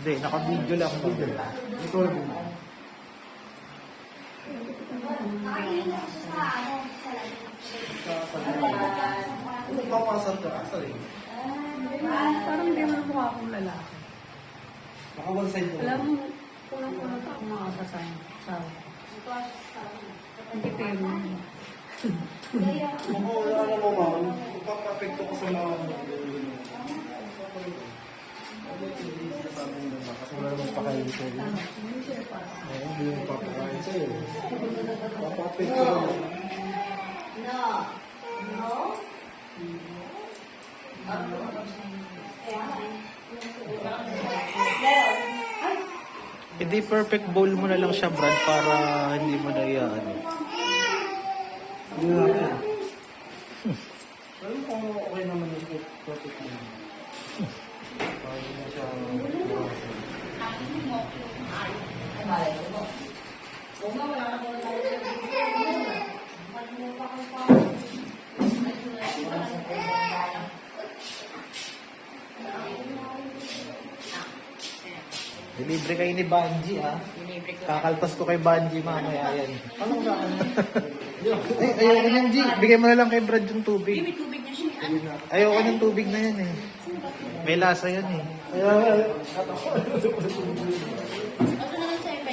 Hindi, naka-video lang ako. Ito lang. Ano papasal ka? Sorry. Parang hindi mo mukha akong lalaki. Baka one side mo. Alam mo, kulang-kulang pa akong makakasasayan sa hindi pero. Baka wala na mo, ma'am. Ipapapekto ko sa mga kasi wala naman pakain sa'yo. Hindi yung papakain sa'yo. Papapekto ko. Hindi, perfect bowl mo na lang siya, Brad, para hindi mo na yan. Hindi natin. Pero kung okay naman yung perfect mo. Parang na siya. Delibre kayo ni Banji, ha? Kakaltas ko kay Banji mamaya yan. Anong saan? Ay, ayoko ng G. Bigay mo na lang kay Brad yung tubig. May tubig na siya. Ayoko ng tubig na yan, eh. May lasa yan, eh.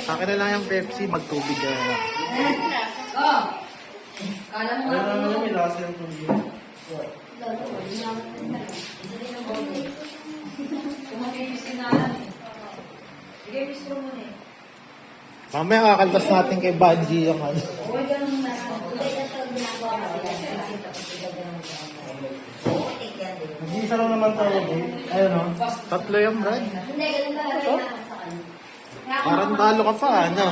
Sa akin na lang yung Pepsi, magtubig na lang. Oh! Kala mo Ayun naman yung may lasa yung tubig. Kumapipis ka na lang eh. Sige, bistro mo na eh. Mamaya kakaltas natin kay Banji yung ano. Huwag ganun na. Nag-iisa lang naman tayo, eh. Ayun, no? Tatlo yung Brad. Hindi, ganun talaga. Parang talo ka pa, ano?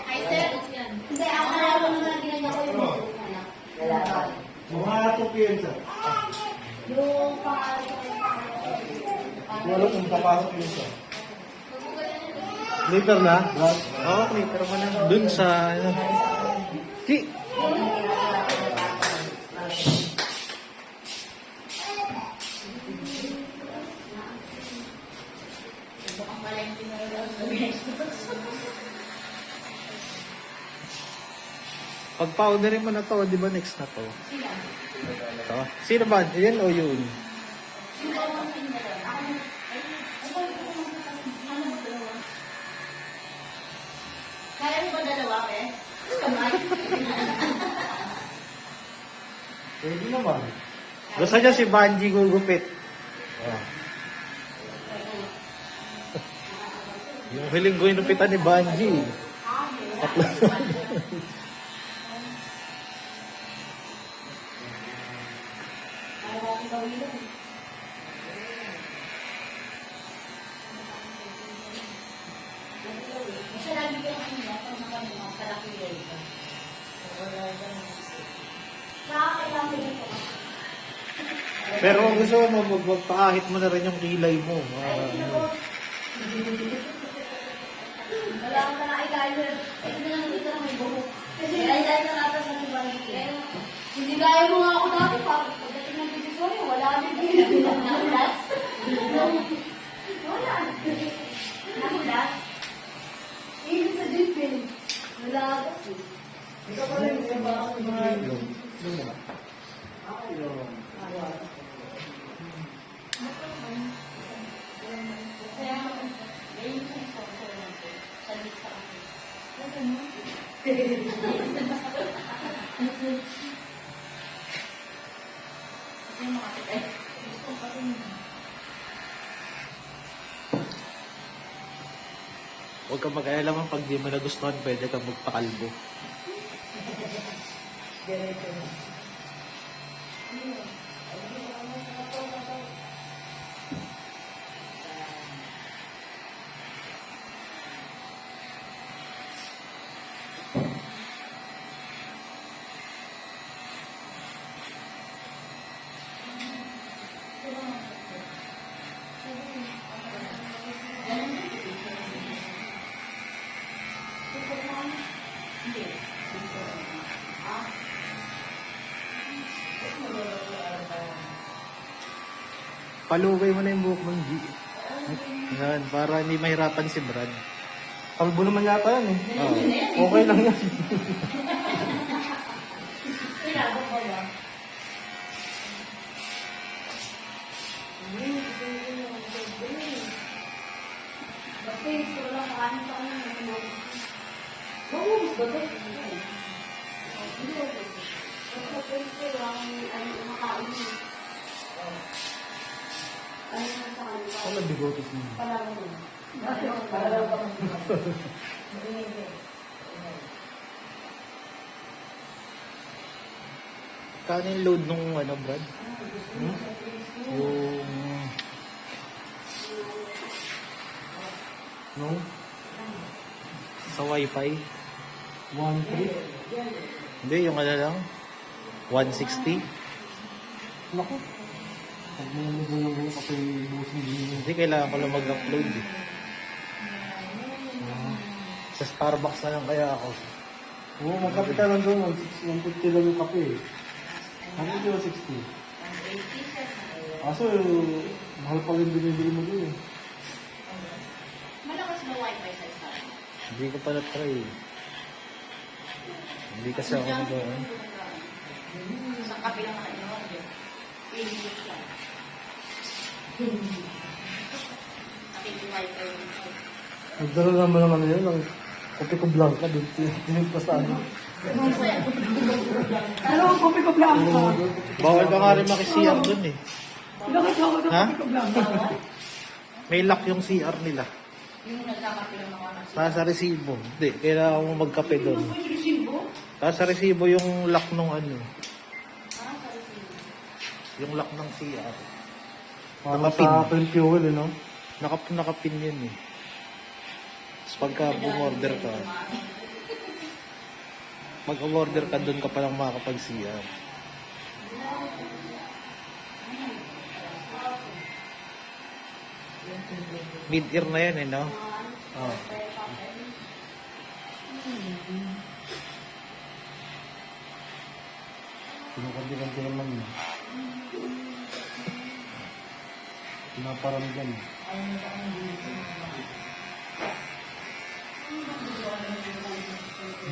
Hi, sir. Hindi, ako na lang naman ginanya ko yung Mga 2 p.m. sa. yung pangalan ko. Wala kung papasok yun sa. Later na? Brad? Oo, pero mo na. Dun sa, ano. Ki! Pag-powderin mo na to, di ba next na to? Ito. Sino ba? Yan o yun? Kaya mo ba dalawa, pe? Pwede naman. Gusto niya si Banji gugupit. Oh. Yung huling ko inupitan ni Banji. Tatlo. Isa lagi ko yung kanina, pag mga kalaki yun. Nakakailang ito. Pero kung gusto mo, magpakahit mo na rin yung kilay mo. Wala akong nakakailan. Ito na lang dito na may buhok. Kasi ay dahil na natin sa ibang hindi gaya mo nga ako dati pa. Pagdating ng Divisoria, wala kami dito. Nakulas. Wala. Nakulas. Ibig sa Jipin. Wala ako. Ikaw pa rin, yung mga yung mga Huwag kang mag-aalaman pag di mo nagustuhan, pwede kang magpakalbo. Palugay mo na yung buhok ng G. Yan, para hindi mahirapan si Brad. Kalbo naman yata yan eh. Oo. Okay lang yan. Pinabot ko ba? Bakit gusto ko lang makanin sa kanya. Oo, gusto ko. Ano bigotis mo? Kano yung load nung ano, Brad? Yung... No? sa wifi? 1-3? Hindi, yung ano lang. 160? Naku. Pag may nagulong ko kasi busing din. Hindi, kailangan ko lang mag-upload eh. Sa Starbucks na lang kaya ako. Oo, magkape ka lang doon. 150 lang yung kape eh. 150 o 60? Kaso, mahal pa rin binibili mo doon eh. Malakas na wifi sa Starbucks. Hindi ko pala try eh. Hindi kasi ako nag-on. Sa kape lang nakainuwan yun. Pinili siya. Nakiki-wifi yun. Nagdala naman ng ano yun, ang kopi ko blanca doon. Tinigpas sa ano. Ano ang kopi ko blanca? Bawal ka nga rin maki-CR dun eh. Bakit ako ng Ha? kopi ko blanca? May lock yung CR nila. Yung nagkakape ng mga nasi. Sa resibo. Hindi, kailangan mo magkape doon. May resibo? Sa resibo yung lock nung ano. Ah, sa resibo. Yung lock ng CR. Parang Nakapin. sa twin fuel eh, no? Nakapin yun eh. Tapos pagka bumorder ka, mag-order ka doon ka palang makakapag-CR. Mid-ear na yan eh, no? Ah. Pinukanti-kanti naman yun. Pinaparamdam.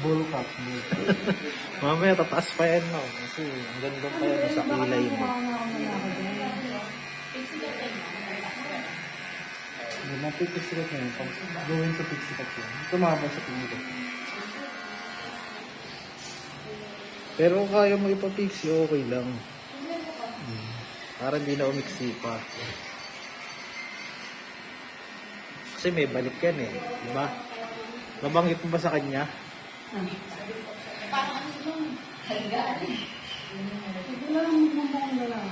Bull cut. Mamaya tataas pa yan, no? Kasi ang ganda pa yan sa kilay mo. Mapipix cut na yun. Pag gawin sa pix cut yun. Tumabas sa pinito. Pero kung kaya mo ipapixie, okay lang. Para hindi na umiksi pa. Kasi may balik yan eh. Diba? Nabanggit mo ba sa kanya? Parang ano sila? Haligaan eh. Ito lang mumukha na lang.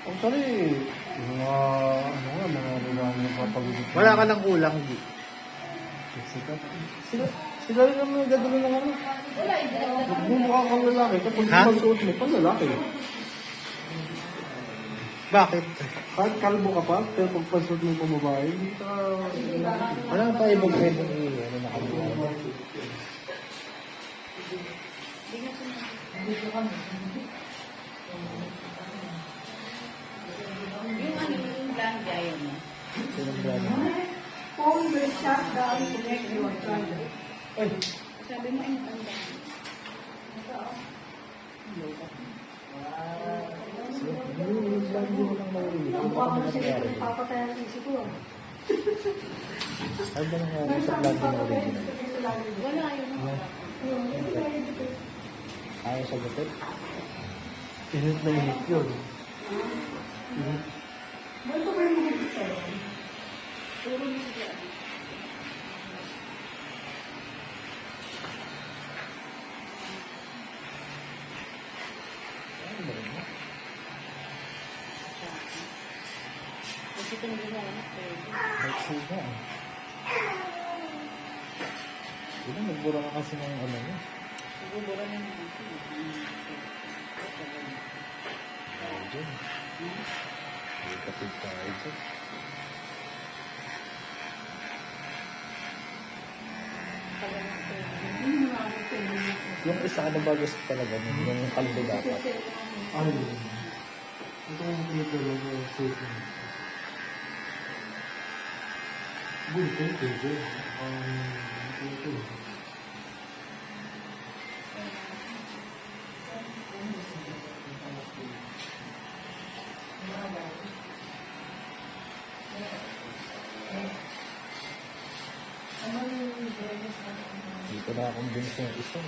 Actually, mga ano nga, mga babae na papagod. Wala ka ng kulang, G. Sila rin naman yung gagawin ng ano. Wala, hindi lang. Magmumukha kang lalaki kapag Ha? magsuot mo pa lalaki. Bakit? Kahit kalbo ka pa, pero pag pasuot mo pa babae, hindi ka... Wala pa ibang pwedeng ano nakabuhay. Yung ano, yung brand gaya mo. Sinong brand? Phone will shut down to make your driver. Ay, Sabi mo, yung brand gaya mo. Yung brand mo lang maulit. Ang baka na sila papatay ang isip ko. Ano ba nangyari sa brand mo original? Wala yun. Ayaw sa gupit? init na init yun. Init. Ba't ba yung mga sa'yo? Puro music yan. Kasi kung ginawa na Let's see na. Hindi na, nagbura ka kasi ng ano mo. Siguro na yung Ayaw dyan. May kapit tayo dyan. Yung isa ano ba gusto talaga nun? Yung kalbo dapat. Ay, ito yung dito lang yung safe. Bulto, ito. Ito. Dito na akong binis yung isa.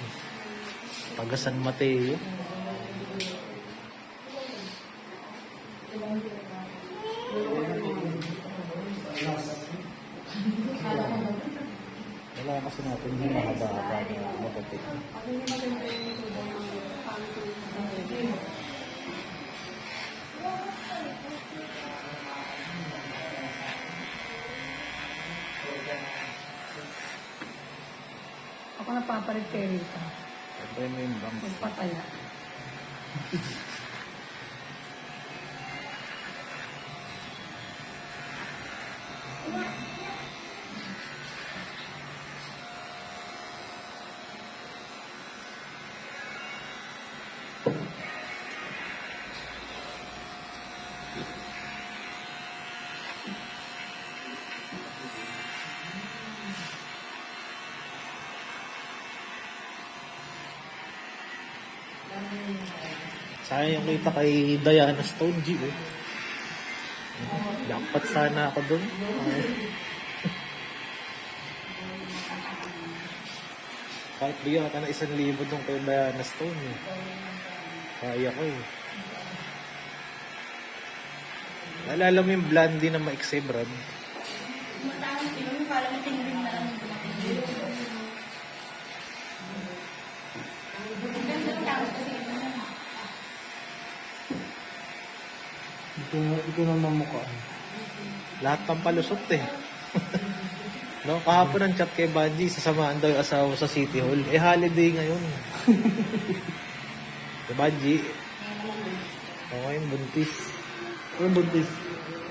Taga San Mateo. Wala kasi natin yung mahaba-haba na maputi. Ako napapalit kay Rita. Ito yung main banks. Magpataya. Sayang yung kita kay Diana Stone G. Dapat sana ako dun. Kahit bigyan ka na 1,000 dun kay Diana Stone. Kaya ko eh. Naalala mo yung blondie na maiksi, Brad? Matangos, di ba? Parang matingin na lang. Ito na namukha. Lahat ng palusot eh. No, kahapon ang chat kay Banji, sasamahan daw yung asawa sa City Hall. Eh, holiday ngayon. Si Banji, ngayon buntis. Ano buntis?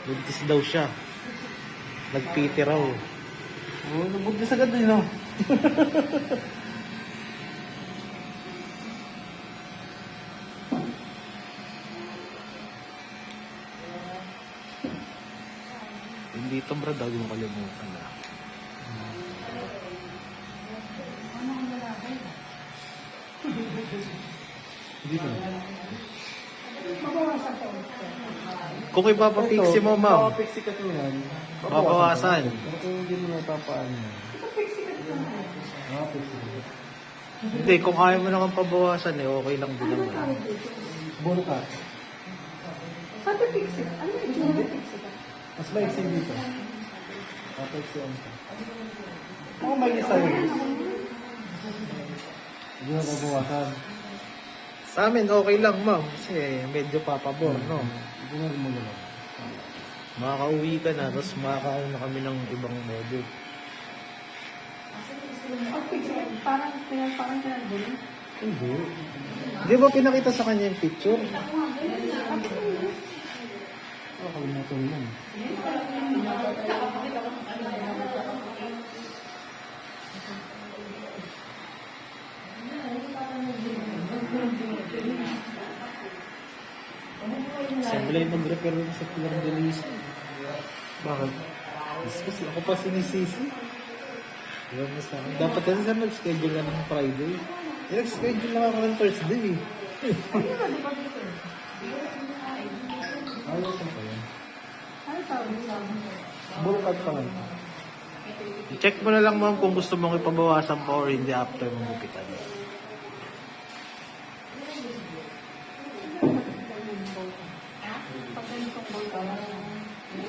Buntis daw siya. Nagpiti raw. Oh, nabuntis agad din, no? Hindi ito, Brad, huwag mong kalimutan na. Dito. Mabawasan ko. Kung ipapapixie mo, ma'am, Pixie ka tunan. mabawasan. Pero kung hindi mo napapaan mo. Pixie. Hindi, kung ayaw mo naman pabawasan eh, okay lang din naman. Bolo ka. Sabi pixie. Ano yung itsura ng pixie ka? Mas maiksi dito. Pixie on ka. Ako may isa yun. Hindi na pabawasan. Sa amin, okay lang, ma'am. Kasi medyo papabor, no? Hindi na mo naman. Makaka-uwi ka na, tapos makaka-uwi na kami ng ibang model. Ang pixie, parang pinagbulo. Hindi. Di ba pinakita sa kanya yung picture? Kalimutan mo. Siyempre yung mag-repair rin sa Pilar de Luisa. Bakit? Kasi ako pa sinisisi. Diba, mas na, dapat kasi sir nag-schedule ka ng Friday. Eh, nag-schedule na ako ng Thursday eh. Ayos na pa yan. Ano tawag mo? Bolo ka pa nga. I-check mo na lang ma'am kung gusto mong ipabawasan pa or hindi after mong gupitan.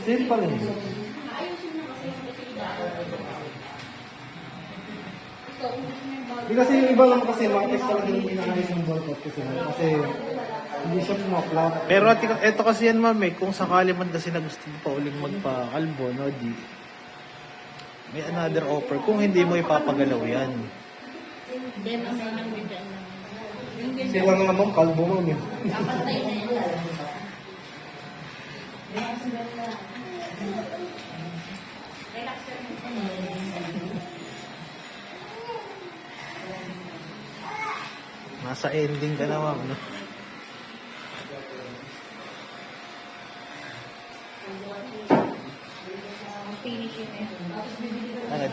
Sale pa rin. Hindi kasi yung iba lang kasi mga talaga yung pinakayos ng ballcut kasi hindi siya pumaplat. Pero ito kasi yan ma'am eh, kung sakali man kasi na gusto mo pa uling magpa-kalbo, no, di, may another offer kung hindi mo ipapagalaw yan. Hindi, mamay nang bigyan lang. Sila nga ma'am, kalbo mo yun. Kapatay na yan. Relax Nasa ending ka na, ma'am. No? Finish yun eh. Agad.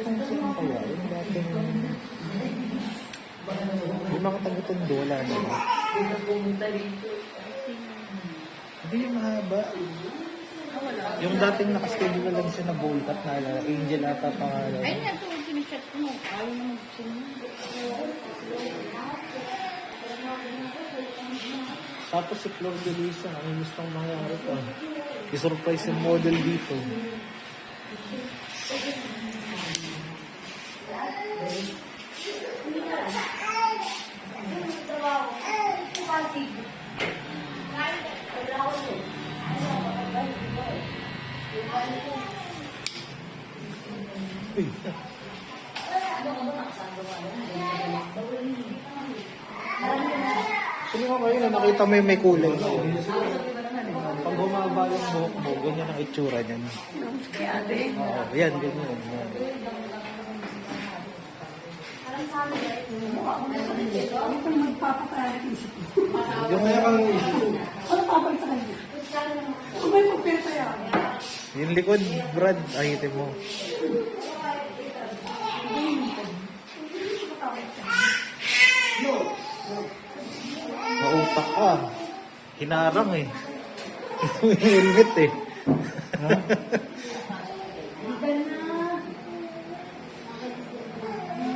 Kung sino kaya, yung dating... Yung mga taga-Tondo, wala na. Hindi yung mahaba. Yung dating nakaschedule lang siya na bowl cut na alala. Angel ata pangalan. Ayun nga, ito, sinachat ko mo. Ayaw na magsinunod. Tapos si Flor de Luisa, ang gustong mangyari pa. I-surprise yung model dito. Uy. Sino ka kayo na nakita mo yung may kulay? Pag humaba yung buhok mo, ganyan ang itsura niyan. Kaya ate, Oo, yan, ganyan. Yan. mukha ko na sa kanya. Ano pang magpapakaya ng isip ko? Yung kaya kang Ano papalit sa kanya? Kung may pagpeta yan. yung likod, Brad, ahitin mo. Mautak ka. Hinarang eh. Yung helmet eh.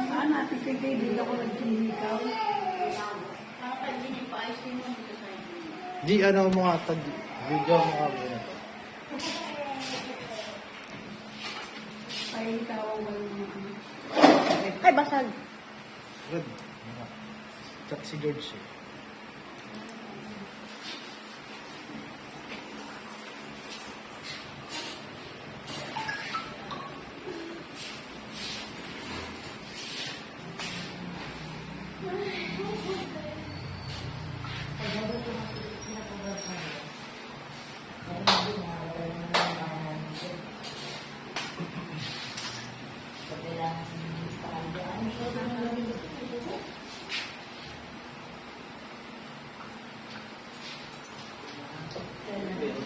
Saan natin kay David ako nagkihikaw? Di, ano mo nga ito. Video mo nga muna. Ay, ikaw ang walang Ay, basag. Brad, chat si George eh.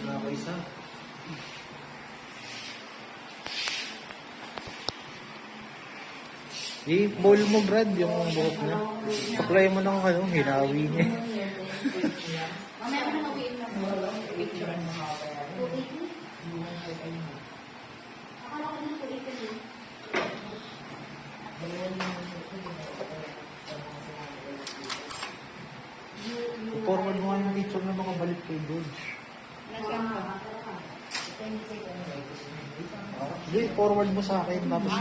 Na ako isa. I-bowl mo, Brad, yung buhok niya. Supply mo ng ano, hinawi niya. Mamaya ko na mag-uwi na. Picture mo. Akala ko na po ito din. Forward mo nga yung picture na makabalik kay George. Hindi, forward mo sa akin, tapos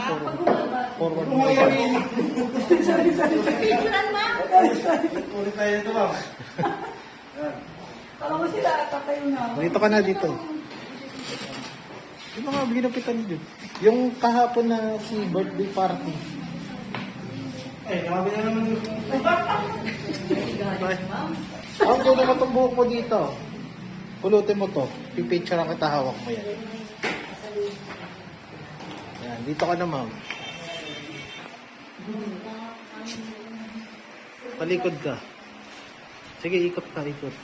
forward mo kay George. Picturean mo? Ulit tayo ito, ma'am. Alam mo sila, tatayo na. Dito ka na dito. Yung mga ginapitan dito. Yung kahapon na si birthday party. Eh, grabe na naman yung... Ang gano'n mo itong buhok mo dito. Pulutin mo to. Pipicture ang kita, hawak mo yan. Yan, dito ka na, ma'am. Talikod ka. Sige, ikot ka, ikot.